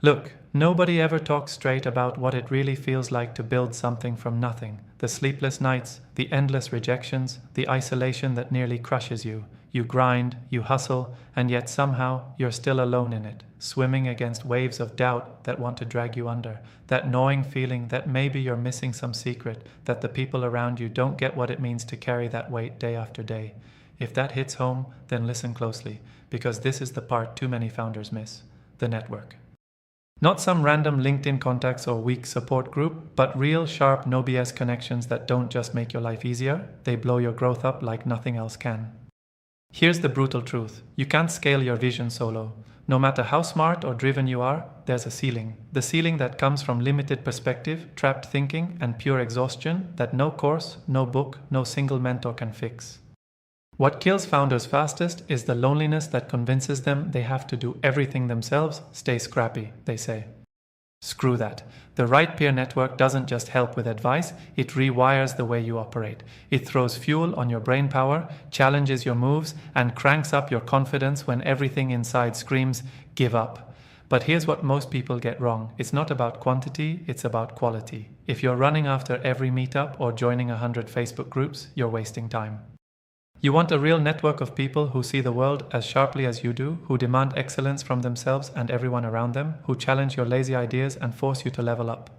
Look, nobody ever talks straight about what it really feels like to build something from nothing. The sleepless nights, the endless rejections, the isolation that nearly crushes you. You grind, you hustle, and yet somehow you're still alone in it, swimming against waves of doubt that want to drag you under. That gnawing feeling that maybe you're missing some secret, that the people around you don't get what it means to carry that weight day after day. If that hits home, then listen closely, because this is the part too many founders miss: the network. Not some random LinkedIn contacts or weak support group, but real, sharp, no BS connections that don't just make your life easier, they blow your growth up like nothing else can. Here's the brutal truth: you can't scale your vision solo. No matter how smart or driven you are, there's a ceiling. The ceiling that comes from limited perspective, trapped thinking, and pure exhaustion that no course, no book, no single mentor can fix. What kills founders fastest is the loneliness that convinces them they have to do everything themselves. Stay scrappy, they say. Screw that. The right peer network doesn't just help with advice, it rewires the way you operate. It throws fuel on your brain power, challenges your moves, and cranks up your confidence when everything inside screams, give up. But here's what most people get wrong. It's not about quantity, it's about quality. If you're running after every meetup or joining 100 Facebook groups, you're wasting time. You want a real network of people who see the world as sharply as you do, who demand excellence from themselves and everyone around them, who challenge your lazy ideas and force you to level up.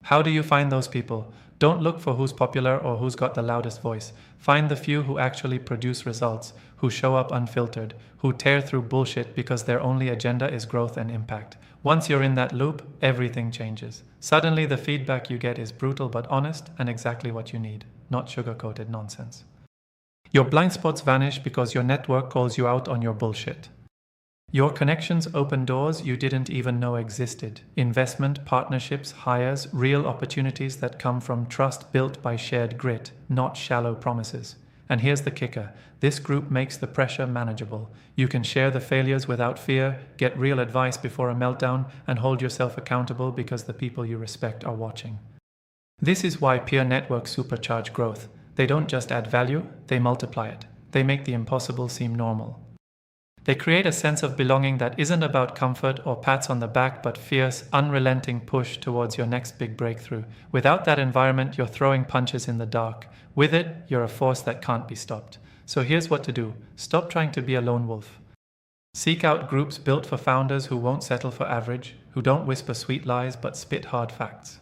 How do you find those people? Don't look for who's popular or who's got the loudest voice. Find the few who actually produce results, who show up unfiltered, who tear through bullshit because their only agenda is growth and impact. Once you're in that loop, everything changes. Suddenly the feedback you get is brutal but honest and exactly what you need, not sugar-coated nonsense. Your blind spots vanish because your network calls you out on your bullshit. Your connections open doors you didn't even know existed. Investment, partnerships, hires, real opportunities that come from trust built by shared grit, not shallow promises. And here's the kicker: this group makes the pressure manageable. You can share the failures without fear, get real advice before a meltdown, and hold yourself accountable because the people you respect are watching. This is why peer networks supercharge growth. They don't just add value, they multiply it. They make the impossible seem normal. They create a sense of belonging that isn't about comfort or pats on the back, but fierce, unrelenting push towards your next big breakthrough. Without that environment, you're throwing punches in the dark. With it, you're a force that can't be stopped. So here's what to do. Stop trying to be a lone wolf. Seek out groups built for founders who won't settle for average, who don't whisper sweet lies but spit hard facts.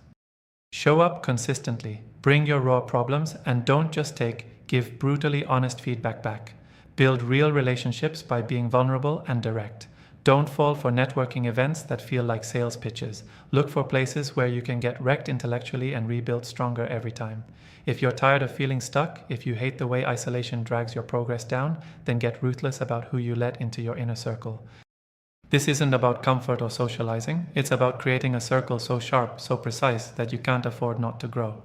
Show up consistently, bring your raw problems, and don't just give brutally honest feedback back. Build real relationships by being vulnerable and direct. Don't fall for networking events that feel like sales pitches. Look for places where you can get wrecked intellectually and rebuild stronger every time. If you're tired of feeling stuck, if you hate the way isolation drags your progress down, then get ruthless about who you let into your inner circle. This isn't about comfort or socializing, it's about creating a circle so sharp, so precise, that you can't afford not to grow.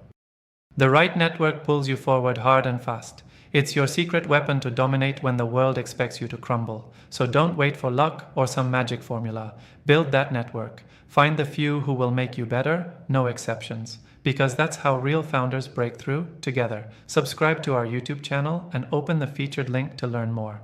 The right network pulls you forward hard and fast. It's your secret weapon to dominate when the world expects you to crumble. So don't wait for luck or some magic formula. Build that network. Find the few who will make you better, no exceptions. Because that's how real founders break through together. Subscribe to our YouTube channel and open the featured link to learn more.